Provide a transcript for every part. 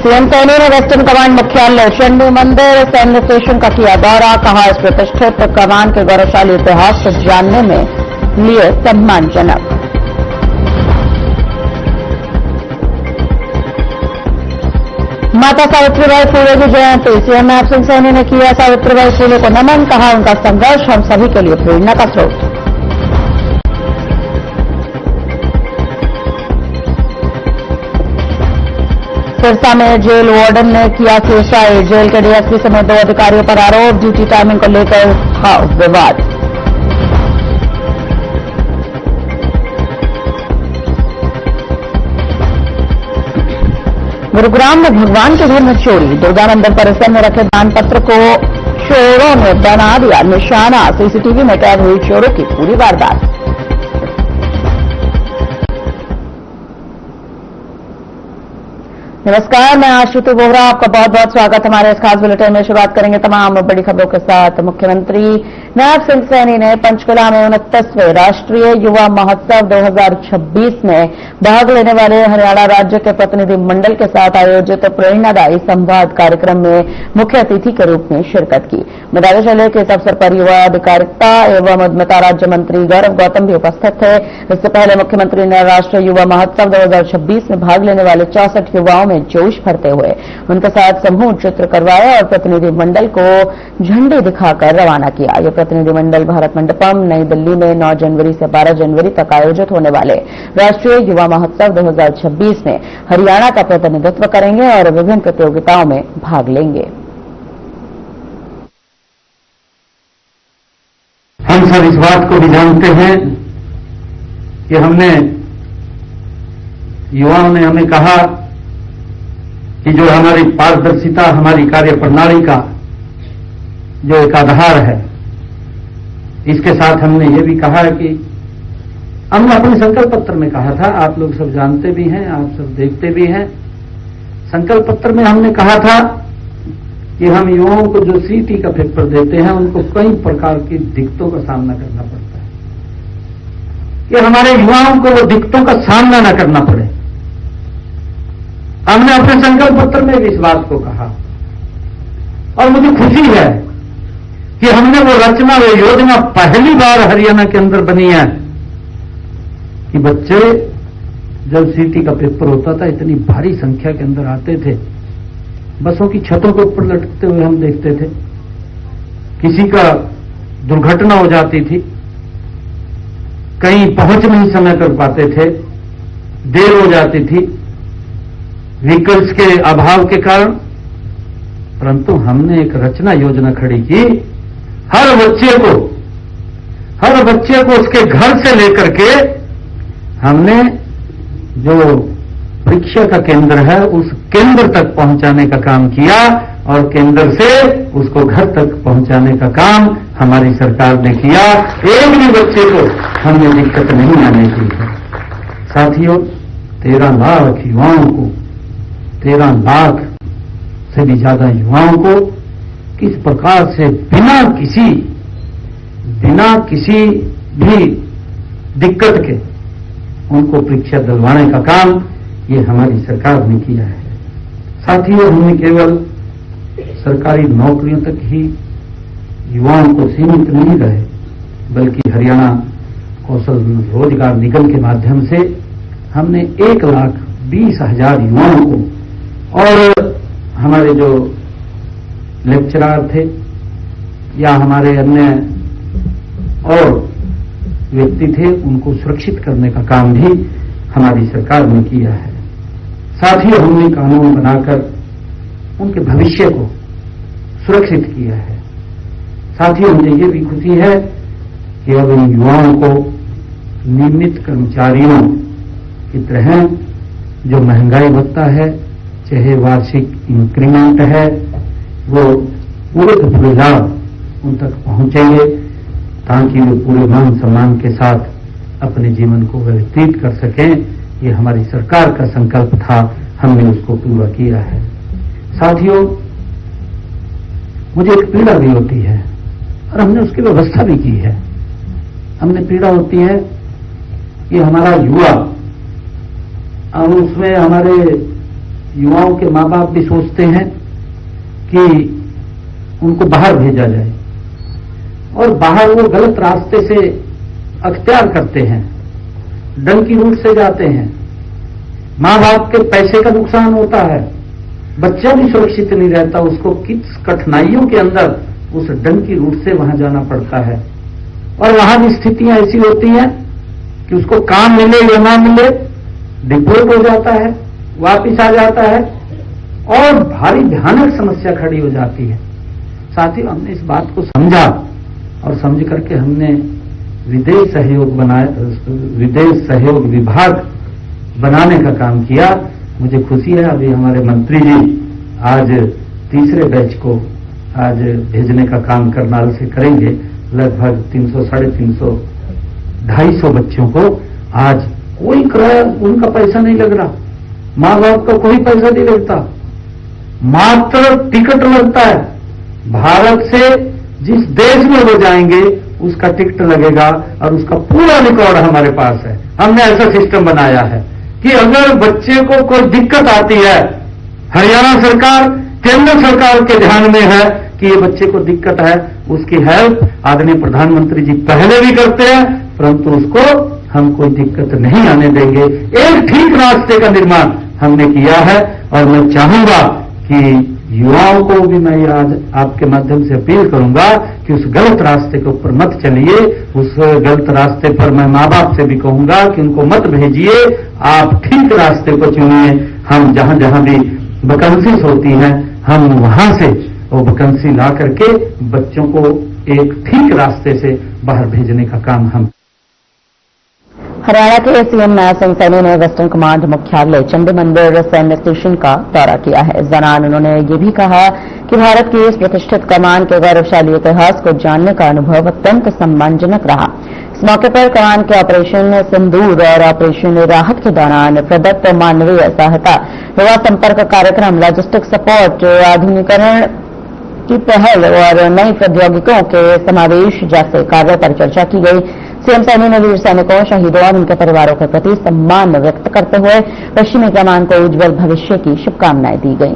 CM Saini ने western command मुख्यालय चंडी मंदिर सैन्य स्टेशन का किया दौरा। कहा, इस प्रतिष्ठित कमान के गौरवशाली इतिहास को जानने में लिए सम्मानजनक। माता सावित्रीबाई फुले की जयंती। सीएम नैब सिंह सैनी ने किया सावित्रीबाई फुले को नमन। कहा, उनका संघर्ष हम सभी के लिए प्रेरणा का स्रोत। सिरसा में जेल वार्डन ने किया सुसाइड। जेल के डीएसपी समेत 2 अधिकारियों पर आरोप। ड्यूटी टाइमिंग को लेकर था विवाद। गुरुग्राम में भगवान के घर में चोरी। दुर्गा मंदिर परिसर में रखे दान पत्र को चोरों ने बना दिया निशाना। सीसीटीवी में कैद हुई चोरों की पूरी वारदात। नमस्कार, मैं आश्रुति बोहरा, आपका बहुत बहुत स्वागत हमारे इस खास बुलेटिन में। शुरुआत करेंगे तमाम बड़ी खबरों के साथ। मुख्यमंत्री नैब सिंह सैनी ने पंचकुला में 29वें राष्ट्रीय युवा महोत्सव 2026 में भाग लेने वाले हरियाणा राज्य के प्रतिनिधि मंडल के साथ आयोजित प्रेरणादायी संवाद कार्यक्रम में मुख्य अतिथि के रूप में शिरकत की। बताते चले कि इस अवसर पर युवा अधिकारिता एवं उद्यमिता राज्य मंत्री गौरव गौतम भी उपस्थित थे। इससे पहले मुख्यमंत्री ने राष्ट्रीय युवा महोत्सव 2026 में भाग लेने वाले 64 युवाओं में जोश भरते हुए उनके साथ समूह चित्र करवाया और प्रतिनिधि मंडल को झंडी दिखाकर रवाना किया। यह प्रतिनिधि मंडल भारत मंडपम नई दिल्ली में 9 जनवरी से 12 जनवरी तक आयोजित होने वाले राष्ट्रीय युवा महोत्सव 2026 में हरियाणा का प्रतिनिधित्व करेंगे और विभिन्न प्रतियोगिताओं में भाग लेंगे। हम सब इस बात को भी जानते हैं कि युवाओं ने हमें कहा कि जो हमारी पारदर्शिता, हमारी कार्य प्रणाली का जो एक आधार है, इसके साथ हमने ये भी कहा कि हमने अपने संकल्प पत्र में कहा था, आप लोग सब जानते भी हैं, आप सब देखते भी हैं। संकल्प पत्र में हमने कहा था कि हम युवाओं को जो सीटी का पेपर देते हैं उनको कई प्रकार की दिक्कतों का सामना करना पड़ता है, कि हमारे युवाओं को वो दिक्कतों का सामना न करना पड़े। हमने अपने संकल्प पत्र में भी इस बात को कहा और मुझे खुशी है कि हमने वो रचना, वो योजना पहली बार हरियाणा के अंदर बनी है कि बच्चे जब सीटी का पेपर होता था इतनी भारी संख्या के अंदर आते थे, बसों की छतों के ऊपर लटकते हुए हम देखते थे, किसी का दुर्घटना हो जाती थी, कहीं पहुंच नहीं समय कर पाते थे, देर हो जाती थी व्हीकल्स के अभाव के कारण। परंतु हमने एक रचना योजना खड़ी की, हर बच्चे को उसके घर से लेकर के हमने जो परीक्षा का केंद्र है उस केंद्र तक पहुंचाने का काम किया और केंद्र से उसको घर तक पहुंचाने का काम हमारी सरकार ने किया। एक भी बच्चे को हमने दिक्कत नहीं आने दी है। साथियों, 13 लाख युवाओं को, 13 लाख से भी ज्यादा युवाओं को किस प्रकार से बिना किसी भी दिक्कत के उनको परीक्षा दिलवाने का काम ये हमारी सरकार ने किया है। साथियों, हमने केवल सरकारी नौकरियों तक ही युवाओं को सीमित नहीं रहे, बल्कि हरियाणा कौशल रोजगार निगम के माध्यम से हमने 1,20,000 युवाओं को और हमारे जो लेक्चरर थे या हमारे अन्य और व्यक्ति थे उनको सुरक्षित करने का काम भी हमारी सरकार ने किया है। साथ ही हमने कानून बनाकर उनके भविष्य को सुरक्षित किया है। साथ ही मुझे ये भी खुशी है कि अब इन युवाओं को नियमित कर्मचारियों की तरह जो महंगाई भत्ता है, चाहे वार्षिक इंक्रीमेंट है, वो पूरे लाभ उन तक पहुंचेंगे ताकि वे पूरे मान सम्मान के साथ अपने जीवन को व्यतीत कर सकें। ये हमारी सरकार का संकल्प था, हमने उसको पूरा किया है। साथियों, मुझे एक पीड़ा भी होती है और हमने उसकी व्यवस्था भी की है। हमने पीड़ा होती है कि हमारा युवा, और उसमें हमारे युवाओं के माँ बाप भी सोचते हैं कि उनको बाहर भेजा जाए और बाहर वो गलत रास्ते से अख्तियार करते हैं, डंकी रूट से जाते हैं, माँ बाप के पैसे का नुकसान होता है, बच्चा भी सुरक्षित नहीं रहता, उसको किस कठिनाइयों के अंदर उस डंकी रूट से वहां जाना पड़ता है। और वहां भी स्थितियां ऐसी होती हैं कि उसको काम मिले या ना मिले, डिपोर्ट हो जाता है, वापिस आ जाता है और भारी भयानक समस्या खड़ी हो जाती है। साथियों, हमने इस बात को समझा और समझ करके हमने विदेश सहयोग विभाग बनाने का काम किया। मुझे खुशी है, अभी हमारे मंत्री जी आज तीसरे बैच को आज भेजने का काम करनाल से करेंगे। लगभग 300, 350, 250 बच्चों को आज कोई किराया उनका पैसा नहीं लग रहा, माँ बाप का कोई पैसा नहीं लगता, मात्र टिकट लगता है। भारत से जिस देश में वो जाएंगे उसका टिकट लगेगा और उसका पूरा रिकॉर्ड हमारे पास है। हमने ऐसा सिस्टम बनाया है कि अगर बच्चे को कोई दिक्कत आती है, हरियाणा सरकार, केंद्र सरकार के ध्यान में है कि ये बच्चे को दिक्कत है, उसकी हेल्प आदरणीय प्रधानमंत्री जी पहले भी करते हैं, परंतु उसको हम कोई दिक्कत नहीं आने देंगे। एक ठीक रास्ते का निर्माण हमने किया है और मैं चाहूंगा कि युवाओं को भी मैं आज आपके माध्यम से अपील करूंगा कि उस गलत रास्ते के ऊपर मत चलिए। उस गलत रास्ते पर मैं माँ बाप से भी कहूंगा कि उनको मत भेजिए, आप ठीक रास्ते को चुनिए। हम जहां जहां भी वैकेंसीज होती हैं, हम वहां से वो वैकेंसी ला करके बच्चों को एक ठीक रास्ते से बाहर भेजने का काम हम। हरियाणा के सीएम नैब सिंह सैनी ने वेस्टर्न कमांड मुख्यालय चंडी मंदिर सैन्य स्टेशन का दौरा किया है। इस दौरान उन्होंने ये भी कहा कि भारत की इस प्रतिष्ठित कमान के गौरवशाली इतिहास को जानने का अनुभव अत्यंत सम्मानजनक रहा। इस मौके पर कमान के ऑपरेशन सिंदूर और ऑपरेशन राहत के दौरान प्रदत्त मानवीय सहायता, युवा संपर्क कार्यक्रम, लॉजिस्टिक सपोर्ट, आधुनिकीकरण की पहल और नई प्रौद्योगिकियों के समावेश जैसे कार्यों पर चर्चा की गई। सीएम सैनी ने वीर सैनिकों, शहीदों और उनके परिवारों के प्रति सम्मान व्यक्त करते हुए पश्चिमी कमान को उज्जवल भविष्य की शुभकामनाएं दी गईं।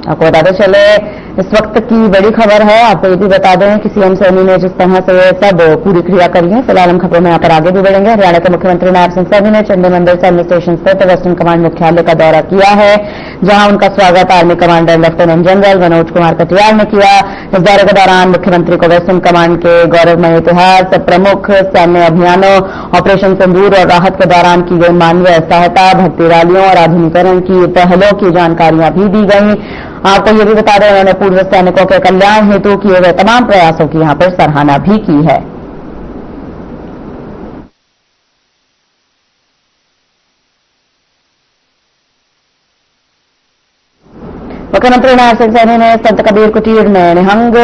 आपको बताते चले, इस वक्त की बड़ी खबर है। आपको ये भी बता दें कि सीएम सैनी ने जिस तरह से सब पूरी क्रिया करी है। फिलहाल हम खबरों में यहाँ पर आगे भी बढ़ेंगे। हरियाणा के मुख्यमंत्री नैब सिंह सैनी ने चंडी मंदिर सैन्य स्टेशन स्थित वेस्टर्न कमांड मुख्यालय का दौरा किया है, जहां उनका स्वागत army commander lieutenant general Manoj Kumar Katiyar ने किया। इस दौरे के दौरान मुख्यमंत्री को वेस्टर्न कमांड के गौरवमय इतिहास, प्रमुख सैन्य अभियानों, ऑपरेशन सिंदूर और राहत के दौरान की गई मानवीय सहायता, भर्ती रैलियों और आधुनिकीकरण की पहलों की जानकारियां भी दी गई। आपको ये भी बता दें, उन्होंने पूर्व सैनिकों के कल्याण हेतु किए गए तमाम प्रयासों की यहां पर सराहना भी की है। मुख्यमंत्री नैब सिंह सैनी ने संत कबीर कुटीर में निहंग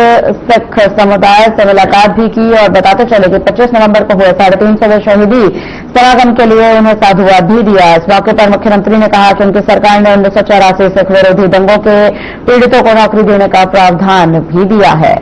सिख समुदाय से मुलाकात भी की और बताते चले कि 25 नवंबर को हुए 350वें शहीदी समागम के लिए उन्हें साधुवाद भी दिया। इस मौके पर मुख्यमंत्री ने कहा कि उनकी सरकार ने 1984 सिख विरोधी दंगों के पीड़ितों को नौकरी देने का प्रावधान भी दिया है।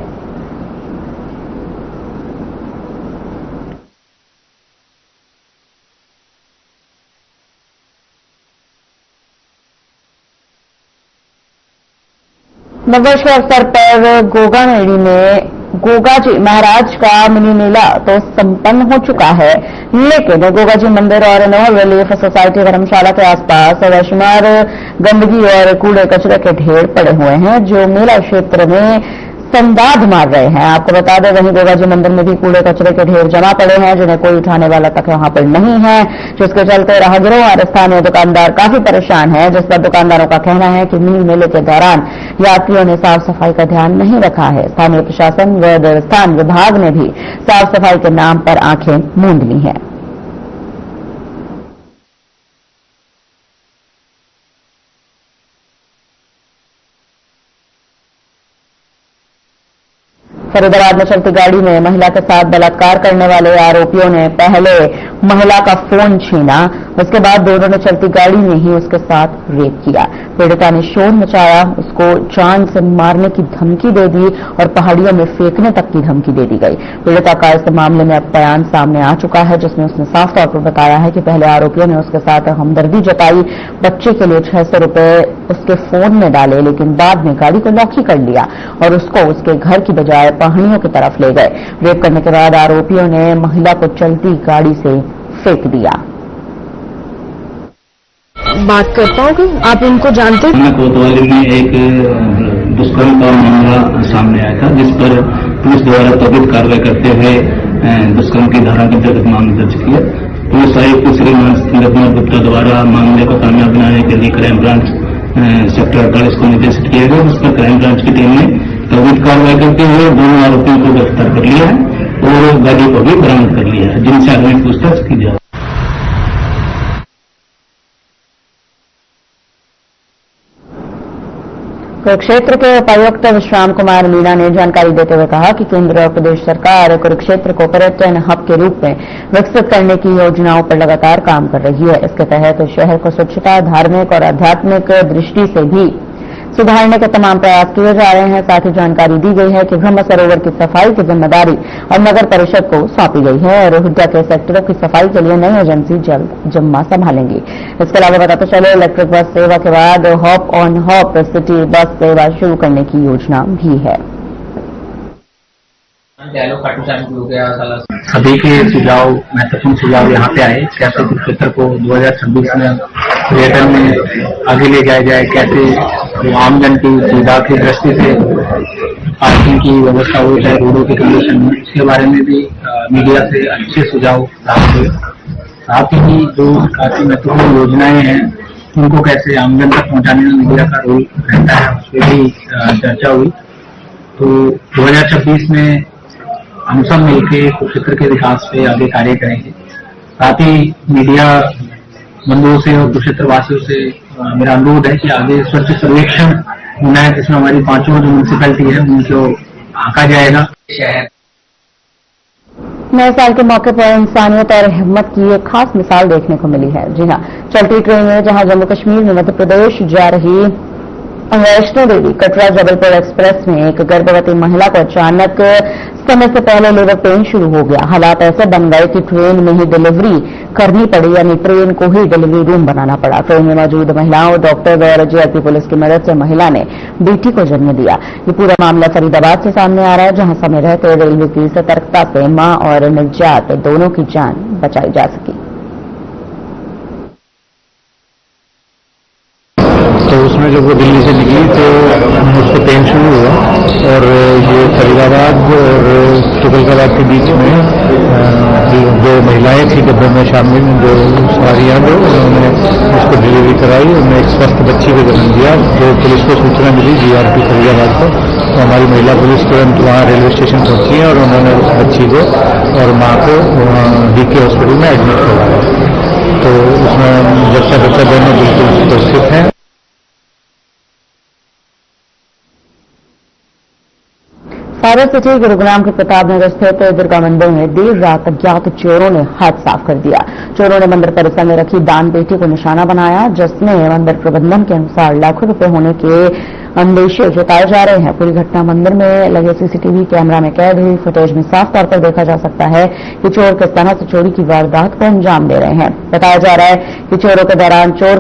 नववर्ष के अवसर पर गोगा मेड़ी में गोगा जी महाराज का मिनी मेला तो संपन्न हो चुका है, लेकिन गोगा जी मंदिर और नो रिलीफ सोसाइटी धर्मशाला के आसपास बेशुमार गंदगी और कूड़े कचरे के ढेर पड़े हुए हैं, जो मेला क्षेत्र में संदाद मार रहे हैं। आपको बता दें, वहीं गोगा जी मंदिर में भी कूड़े कचरे के ढेर जमा पड़े हैं, जिन्हें कोई उठाने वाला तक वहां पर नहीं है, जिसके चलते राहगीरों और स्थानीय दुकानदार काफी परेशान हैं, जिस पर दुकानदारों का कहना है कि मिनी मेले के दौरान यात्रियों ने साफ सफाई का ध्यान नहीं रखा है। स्थानीय प्रशासन व देवस्थान विभाग ने भी साफ सफाई के नाम पर आंखें मूंद ली हैं। फरीदाबाद में चलती गाड़ी में महिला के साथ बलात्कार करने वाले आरोपियों ने पहले महिला का फोन छीना उसके बाद दोनों ने चलती गाड़ी में ही उसके साथ रेप किया। पीड़िता ने शोर मचाया, उसको जान से मारने की धमकी दे दी और पहाड़ियों में फेंकने तक की धमकी दे दी गई। पीड़िता का इस मामले में अब बयान सामने आ चुका है, जिसमें उसने साफ तौर पर बताया है कि पहले आरोपियों ने उसके साथ हमदर्दी जताई, बच्चे के लिए 600 रुपए उसके फोन में डाले, लेकिन बाद में गाड़ी को लॉक ही कर लिया और उसको उसके घर की बजाय पहाड़ियों की तरफ ले गए। रेप करने के बाद आरोपियों ने महिला को चलती गाड़ी से फेंक दिया। बात कर पाओगे, आप उनको जानते हैं? कोतवाली में एक दुष्कर्म का मामला सामने आया था, जिस पर पुलिस द्वारा त्वरित कार्रवाई करते हुए दुष्कर्म की धारा के अंतर्गत मामला दर्ज किया। पुलिस आयुक्त श्री रत्ना गुप्ता द्वारा मामले को कामयाब बनाने के लिए क्राइम ब्रांच सेक्टर 48 को निर्देशित किया गया। उस पर क्राइम ब्रांच की टीम ने त्वरित कार्रवाई करते हुए दोनों आरोपियों को गिरफ्तार कर लिया है और गाड़ी को भी बरामद कर लिया है, जिनसे आगामी पूछताछ की जाए। कुरुक्षेत्र के उपायुक्त विश्राम कुमार मीणा ने जानकारी देते हुए कहा कि केंद्र और प्रदेश सरकार कुरुक्षेत्र को पर्यटन हब के रूप में विकसित करने की योजनाओं पर लगातार काम कर रही है। इसके तहत शहर को स्वच्छता, धार्मिक और आध्यात्मिक दृष्टि से भी सुधारने के तमाम प्रयास किए जा रहे हैं। साथ ही जानकारी दी गई है कि ब्रह्म सरोवर की सफाई की जिम्मेदारी और नगर परिषद को सौंपी गई है और हुड्डा के सेक्टरों की सफाई के लिए नई एजेंसी जल्द जिम्मा संभालेंगी। इसके अलावा बताते चले, इलेक्ट्रिक बस सेवा के बाद hop on hop city bus सेवा शुरू करने की योजना भी है। सभी के सुझाव, महत्वपूर्ण सुझाव यहाँ पे आए, कैसे कुरुक्षेत्र को 2026 में पर्यटन में आगे ले जाया जाए, कैसे आमजन की सुविधा की दृष्टि से पार्किंग की व्यवस्था हो जाए रोडों के कंडीशन में, इसके बारे में भी मीडिया से अच्छे सुझाव प्राप्त हुए। साथ ही जो काफी महत्वपूर्ण योजनाएं हैं उनको कैसे आमजन तक पहुँचाने में मीडिया का रोल रहता है, उस पर भी चर्चा हुई। तो 2026 में हम सब मिलकर कुरुक्षेत्र के विकास पे आगे कार्य करेंगे। साथ ही मीडिया बंधुओं से और कुरुक्षेत्र वासियों से मेरा अनुरोध है कि आगे स्वच्छ सर्वेक्षण होना है, जिसमें हमारी 5 जो म्यूनिसिपैलिटी है उनको आंका जाएगा। नए साल के मौके पर इंसानियत और हिम्मत की एक खास मिसाल देखने को मिली है। जी हां, चलती ट्रेन में जहां जम्मू कश्मीर में मध्य प्रदेश जा रही वैष्णो देवी कटरा जबलपुर एक्सप्रेस में एक गर्भवती महिला को अचानक समय से पहले लेबर पेन शुरू हो गया। हालात ऐसे बन गए कि ट्रेन में ही डिलीवरी करनी पड़ी, यानी ट्रेन को ही डिलीवरी रूम बनाना पड़ा। ट्रेन में मौजूद महिलाओं, डॉक्टर और जीआरपी पुलिस की मदद से महिला ने बेटी को जन्म दिया। ये पूरा मामला फरीदाबाद से सामने आ रहा है, जहां समय रहते रेलवे की सतर्कता से मां और निजात दोनों की जान बचाई जा सकी। तो उसमें जब वो दिल्ली से निकली तो उसको पेन शुरू हुआ और ये फरीदाबाद और तुगलकाबाद के बीच में दो महिलाएं थी डब्बे में शामिल, दो सवारियां, उन्होंने उसको डिलीवरी कराई। उन्होंने एक स्वस्थ बच्ची को जन्म दिया। जो पुलिस को सूचना मिली जीआरपी फरीदाबाद को, तो हमारी महिला पुलिस तुरंत वहाँ रेलवे स्टेशन पहुंची है और उन्होंने उस बच्ची को और माँ को डीके हॉस्पिटल में एडमिट करवाया। तो उसमें बच्चा दोनों बिल्कुल सुरक्षित हैं। साइबर सिटी गुरुग्राम के प्रताप नगर स्थित दुर्गा मंदिर में देर रात अज्ञात चोरों ने हाथ साफ कर दिया। चोरों ने मंदिर परिसर में रखी दान पेटी को निशाना बनाया, जिसमें मंदिर प्रबंधन के अनुसार लाखों रुपए होने के अंदेशे जताए जा रहे हैं। पूरी घटना मंदिर में लगे सीसीटीवी कैमरा में कैद हुई फुटेज में साफ तौर पर देखा जा सकता है कि चोर किस तरह से चोरी की वारदात को अंजाम दे रहे हैं। बताया जा रहा है कि चोरी के दौरान चोर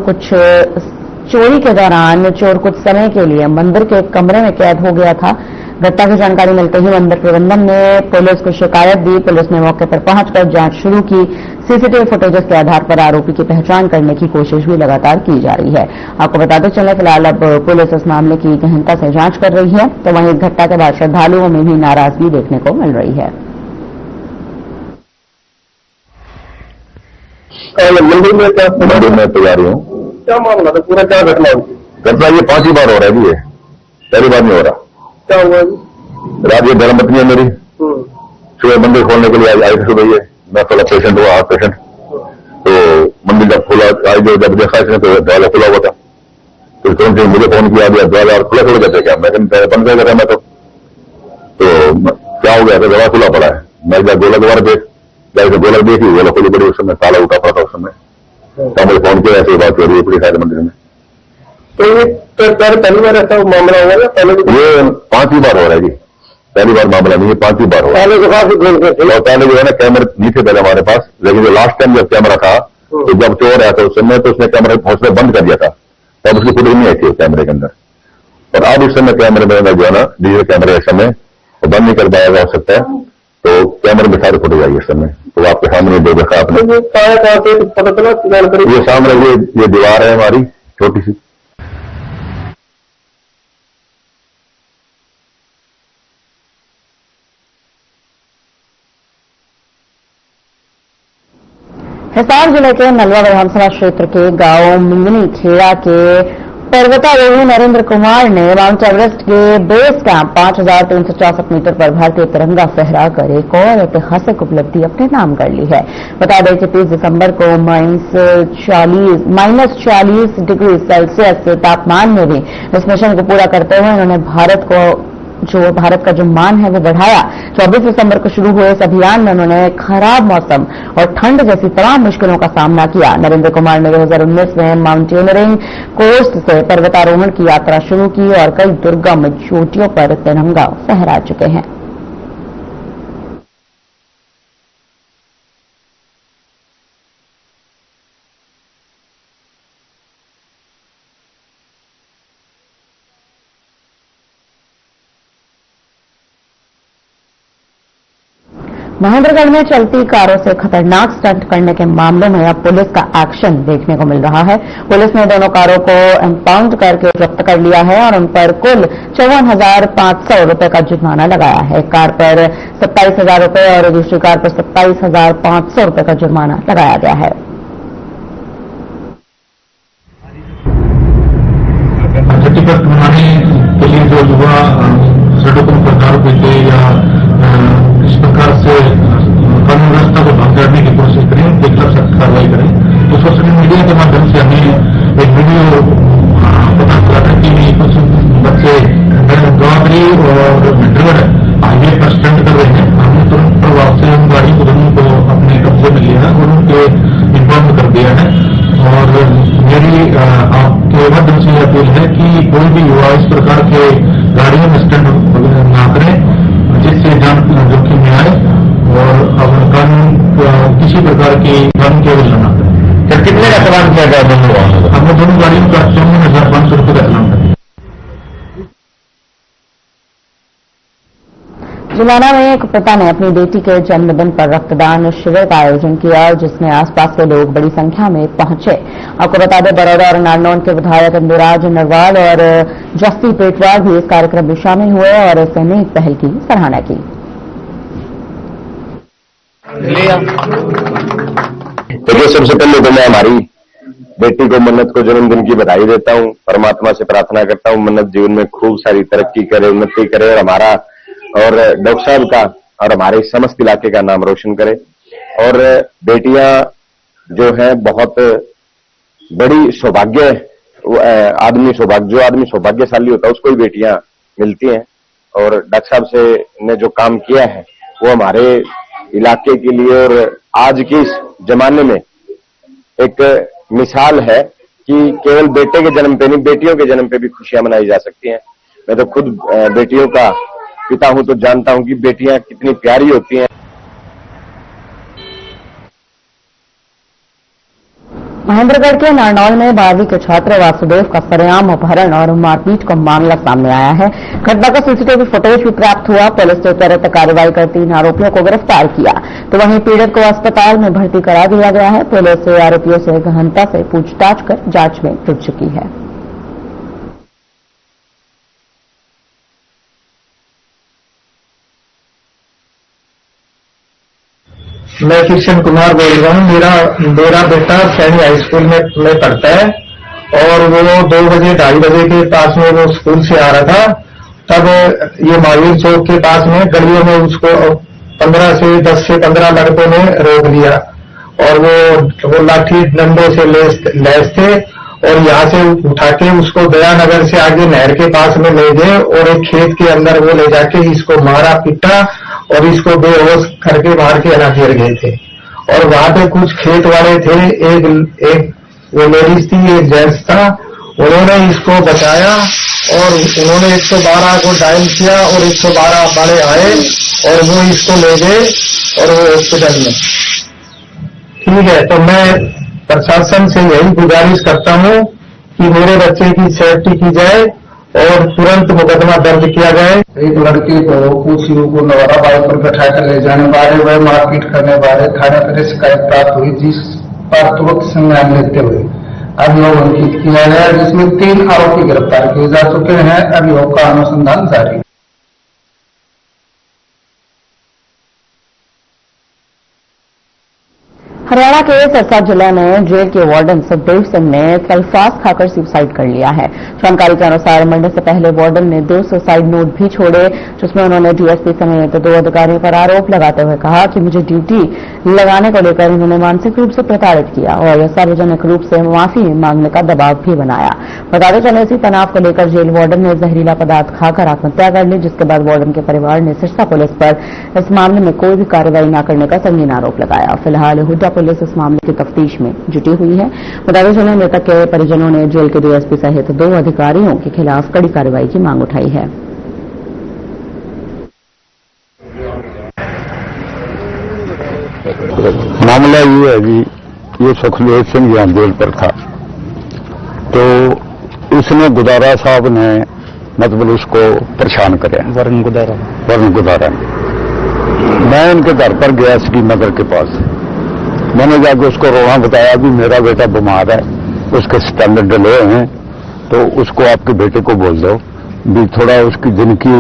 कुछ समय के लिए मंदिर के एक कमरे में कैद हो गया था। घटना की जानकारी मिलते ही मंदिर प्रबंधन ने पुलिस को शिकायत दी। पुलिस ने मौके पर पहुंचकर जांच शुरू की। सीसीटीवी फुटेजेस के आधार पर आरोपी की पहचान करने की कोशिश भी लगातार की जा रही है। आपको बताते चले, फिलहाल अब पुलिस इस मामले की गहनता से जांच कर रही है। तो वहीं घटना के बाद श्रद्धालुओं में भी नाराजगी देखने को मिल रही है। मंदिर में क्या तैयारी में तैयारी हूँ, क्या मामला था, पूरा क्या घटना ये 5 ही बार हो रहा है जी, पहली बार नहीं हो रहा। क्या हुआ जी? रात ये धर्मपत्नी है मेरी, सुबह मंदिर खोलने के लिए आई थी सुबह, ये मैं थोड़ा पेशेंट हुआ, हार्ट पेशेंट, तो मंदिर जब खुला आई, जब देखा इसने तो दरवाजा खुला हुआ था, तो तुरंत मुझे फोन किया, दरवाजा खुला छोड़ जाते क्या, मैं बंद कर रहा मैं तो क्या हो गया था, दरवाजा खुला पड़ा है। मैं गोला दोबारा देख, गोला देखी, गोला खुली पड़ी, उस समय ताला उठा पड़ा था उस समय, तो मुझे फोन किया, ऐसी बात हो रही है पुलिस आदि मंदिर में। तो ये पहली बार ऐसा मामला हुआ या पहले? ये 5वीं बार हो रहा है जी, पहली बार मामला नहीं है, 5वीं बार हो रहा है। पहले तो काफी पहले जो है ना कैमरे नहीं थे पहले हमारे पास, लेकिन जो लास्ट टाइम जब कैमरा था तो जब चोर आया था उस समय तो उसने कैमरा हौसला बंद कर दिया था, तब उसकी फुटेज नहीं आई थी कैमरे के अंदर। और अब इस समय कैमरे में जो है ना डिजिटल कैमरे इस समय तो बंद नहीं कर पाया जा सकता है, तो कैमरे में सारी फुटेज आई इस समय, तो आपके सामने दे देखा आपने। पता चला ये सामने ये दीवार है हमारी छोटी सी। हिसार जिले के नलवा विधानसभा क्षेत्र के गांव मिंगनी खेड़ा के पर्वतारोही नरेंद्र कुमार ने माउंट एवरेस्ट के बेस कैंप 5,364 मीटर पर भारतीय तिरंगा फहराकर एक और ऐतिहासिक उपलब्धि अपने नाम कर ली है। बता दें कि 30 दिसंबर को -40 डिग्री सेल्सियस तापमान में भी इस मिशन को पूरा करते हुए उन्होंने भारत का जो मान है वो बढ़ाया। 24 दिसंबर को शुरू हुए इस अभियान में उन्होंने खराब मौसम और ठंड जैसी तमाम मुश्किलों का सामना किया। नरेंद्र कुमार ने 2019 में माउंटेनियरिंग कोर्स से पर्वतारोहण की यात्रा शुरू की और कई दुर्गम चोटियों पर तिरंगा फहरा चुके हैं। महेंद्रगढ़ में चलती कारों से खतरनाक स्टंट करने के मामले में अब पुलिस का एक्शन देखने को मिल रहा है। पुलिस ने दोनों कारों को इम्पाउंड करके जब्त कर लिया है और उन पर कुल 54,500 रुपए का जुर्माना लगाया है। एक कार पर 27,000 रुपए और दूसरी कार पर 27,500 रुपए का जुर्माना लगाया गया है। टिकट बनाने के लिए जो युवा सड़कों पर दारू पीते या इस प्रकार से कानून व्यवस्था को भंग करने की कोशिश करें, एक सख्त कार्रवाई करें। तो सोशल मीडिया के माध्यम से हमें एक वीडियो पता चला था कि कुछ बच्चे गौरी और मित्रगढ़ हाईवे पर स्टंट कर रहे हैं। हमने तुरंत प्रभाव से उन गाड़ी को दोनों को अपने कब्जे में लिया है और उनके इन्फॉर्म कर दिया है। और मेरी आपके माध्यम से अपील है कि कोई भी युवा इस प्रकार के गाड़ियों में स्टंट ना करें जिससे जान जोखिम में आए और अब कानून किसी प्रकार की कानून की अवहेलना न करें। सर कितने का चालान किया गया दोनों? हमने दोनों गाड़ियों का 54,500 रुपये का चालान किया। जुलाना में एक पिता ने अपनी बेटी के जन्मदिन पर रक्तदान शिविर का आयोजन किया जिसमें आसपास के लोग बड़ी संख्या में पहुंचे। आपको बता दें बड़ौदा और नारनौल के विधायक इंदुराज नरवाल और जस्सी पेटवार भी इस कार्यक्रम में शामिल हुए और इस नेक पहल की सराहना की। देखिए, सबसे पहले तो मैं हमारी बेटी को मन्नत को जन्मदिन की बधाई देता हूँ। परमात्मा से प्रार्थना करता हूँ मन्नत जीवन में खूब सारी तरक्की करे, उन्नति करे और हमारा और डॉक्टर साहब का और हमारे समस्त इलाके का नाम रोशन करे। और बेटियां जो है बहुत बड़ी सौभाग्य आदमी सौभाग्यशाली होता है उसको ही बेटियां मिलती हैं। और डॉक्टर साहब से ने जो काम किया है वो हमारे इलाके के लिए और आज के इस जमाने में एक मिसाल है कि केवल बेटे के जन्म पे नहीं बेटियों के जन्म पे भी खुशियां मनाई जा सकती हैं। मैं तो खुद बेटियों का पिता हूं तो जानता हूं कि बेटियां कितनी प्यारी होती हैं। महेंद्रगढ़ के नारनौल में 12वीं के छात्र वासुदेव का सरेआम अपहरण और मारपीट का मामला सामने आया है। घटना का सीसीटीवी फुटेज भी प्राप्त हुआ। पुलिस ने त्वरित कार्रवाई कर 3 आरोपियों को गिरफ्तार किया तो वहीं पीड़ित को अस्पताल में भर्ती करा दिया गया है। पुलिस आरोपियों से गहनता से पूछताछ कर जांच में जुट चुकी है। मैं किशन कुमार बोल रहा हूँ। मेरा बेटा सैनी हाई स्कूल में पढ़ता है और वो 2 बजे 2:30 बजे के पास में वो स्कूल से आ रहा था। तब ये महावीर चौक के पास में गलियों में उसको 10 से 15 लड़कों ने रोक लिया और वो लाठी डंडों से लैस थे और यहाँ से उठा के उसको दयानगर से आगे नहर के पास में ले गए और एक खेत के अंदर वो ले जाके इसको मारा पीटा और इसको बेहोश करके बाहर के अना गिर गए थे। और वहां पे कुछ खेत वाले थे, एक वो लेडीज थी, एक जेंट्स था। उन्होंने इसको बचाया और उन्होंने 112 को डायल किया और 112 वाले आए और वो इसको ले गए और वो हॉस्पिटल में। ठीक है, तो मैं प्रशासन से यही गुजारिश करता हूं कि मेरे बच्चे की सेफ्टी की जाए और तुरंत मुकदमा दर्ज किया जाए। एक लड़के को कुछ युवकों द्वारा बाइक पर बैठा कर ले जाने वाले व मारपीट करने वाले थाने पर शिकायत प्राप्त हुई, जिस पर तुरंत संज्ञान लेते हुए अभियोग अंकित किया गया, जिसमें 3 आरोपी गिरफ्तार किए जा चुके हैं। अभियोग का अनुसंधान जारी। हरियाणा के सिरसा जिले में जेल के वार्डन सुखदेव सिंह ने सल्फास खाकर सुसाइड कर लिया है। जानकारी के अनुसार मरने से पहले वार्डन ने 2 सुसाइड नोट भी छोड़े, जिसमें उन्होंने डीएसपी समेत 2 अधिकारियों पर आरोप लगाते हुए कहा कि मुझे ड्यूटी लगाने को लेकर उन्होंने मानसिक रूप से प्रताड़ित किया और सार्वजनिक रूप से माफी मांगने का दबाव भी बनाया। बताते चले इसी तनाव को लेकर जेल वार्डन ने जहरीला पदार्थ खाकर आत्महत्या कर ली, जिसके बाद वार्डन के परिवार ने सिरसा पुलिस पर इस मामले में कोई भी कार्रवाई न करने का संगीन आरोप लगाया। फिलहाल हुड्डा पुलिस इस मामले की तफ्तीश में जुटी हुई है। बताते चले मृतक के परिजनों ने जेल के डीएसपी सहित 2 अधिकारियों के खिलाफ कड़ी कार्रवाई की मांग उठाई है। मामला ये है जी, ये सुखदेव सिंह यहाँ जेल पर था, तो उसने गुदारा साहब ने मतलब उसको परेशान कराया। वरुण गुदारा मैं इनके घर पर गया श्रीनगर के पास। मैंने जाकर उसको रोना बताया भी मेरा बेटा बीमार है, उसके स्टैंडर्ड डले हैं, तो उसको आपके बेटे को बोल दो भी थोड़ा उसकी दिन की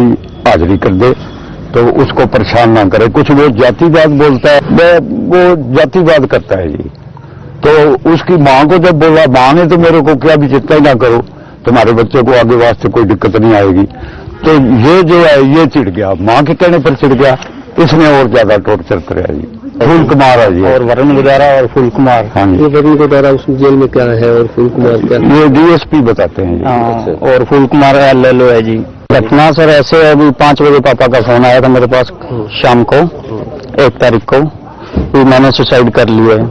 हाजिरी कर दे, तो उसको परेशान ना करे। कुछ वो जातिवाद बोलता है, वो जातिवाद करता है जी। तो उसकी मां को जब बोला, मां ने तो मेरे को क्या भी चिंता ही ना करो, तुम्हारे बच्चे को आगे वास्ते कोई दिक्कत नहीं आएगी। तो ये जो है ये चिढ़ गया, मां के कहने पर चिढ़ गया, इसने और ज्यादा टॉर्चर कराया जी। फूल कुमार है जी, और वरुण गुदारा और फूल कुमार। हाँ जी, ये वरुण गुदारा उस जेल में क्या है और फूल कुमार क्या? ये डीएसपी बताते हैं जी। और फूल कुमार LLO है जी। घटना सर ऐसे अभी 5 बजे पापा का फोन आया था मेरे पास शाम को 1 तारीख को कि मैंने सुसाइड कर लिया है,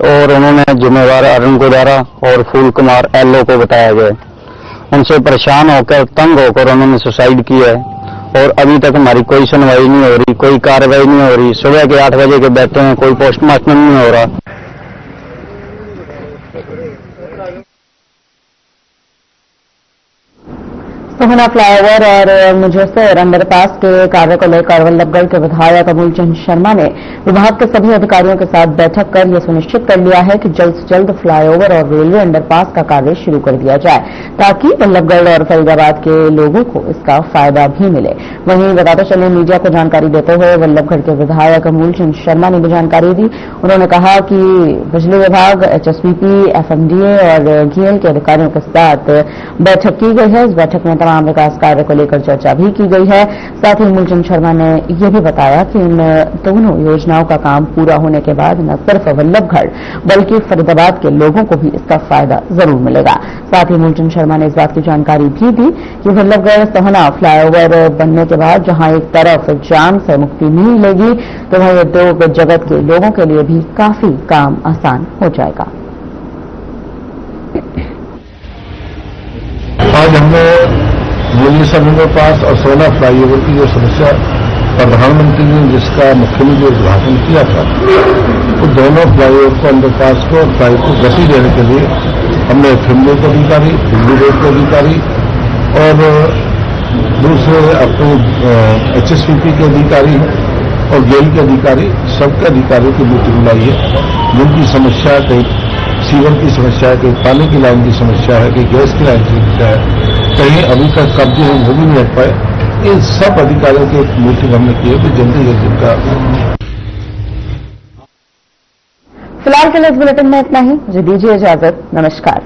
और उन्होंने जिम्मेवार अरुण गुदारा और फूल कुमार LO को बताया गया। उनसे परेशान होकर तंग होकर उन्होंने सुसाइड किया है, और अभी तक हमारी कोई सुनवाई नहीं हो रही, कोई कार्रवाई नहीं हो रही। सुबह के 8 बजे के बैठे हैं, कोई पोस्टमार्टम नहीं हो रहा। सोहना फ्लाईओवर और मुजफ्फर अंडरपास के कार्य को लेकर वल्लभगढ़ के विधायक अमूल चंद शर्मा ने विभाग के सभी अधिकारियों के साथ बैठक कर यह सुनिश्चित कर लिया है कि जल्द से जल्द फ्लाईओवर और रेलवे अंडरपास का कार्य शुरू कर दिया जाए, ताकि वल्लभगढ़ और फरीदाबाद के लोगों को इसका फायदा भी मिले। वहीं बताते चले मीडिया को जानकारी देते हुए वल्लभगढ़ के विधायक अमूल चंद शर्मा ने भी जानकारी दी। उन्होंने कहा कि बिजली विभाग, HSBP, FMDA और GL के अधिकारियों के साथ बैठक की गई है। इस बैठक में तमाम विकास कार्य को लेकर चर्चा भी की गई है। साथ ही मूलचंद शर्मा ने यह भी बताया कि इन दोनों योजनाओं का काम पूरा होने के बाद न सिर्फ वल्लभगढ़ बल्कि फरीदाबाद के लोगों को भी इसका फायदा जरूर मिलेगा। साथ ही मूलचंद शर्मा ने इस बात की जानकारी भी दी कि वल्लभगढ़ सोहना फ्लाईओवर बनने के बाद जहां एक तरफ जाम से मुक्ति मिलेगी, तो वहीं उद्योग जगत के लोगों के लिए भी काफी काम आसान हो जाएगा। आज हमने मुनीसर अंडरपास और सोहना फ्लाईओवर की जो समस्या प्रधानमंत्री ने जिसका मुख्यमंत्री उद्घाटन किया था, तो दोनों फ्लाईओवर को, अंडरपास को और फ्लाई को गति देने के लिए हमने FMDA के अधिकारी, दिल्ली रोड के अधिकारी और दूसरे अपने HSBP के अधिकारी और GL के अधिकारी, सबके अधिकारियों की मीटिंग बुलाई है। जिनकी समस्या है, कहीं सीवर की समस्या है, कहीं पानी की लाइन की समस्या है, कहीं गैस की लाइन की समस्या है, कहीं अभी तक कब्जे हो भी नहीं हट पाए। इन सब अधिकारियों की एक मीटिंग हमने की है कि जल्दी जल्दी इनका। फिलहाल के लिए इस बुलेटिन में इतना ही। मुझे दीजिए इजाजत। नमस्कार।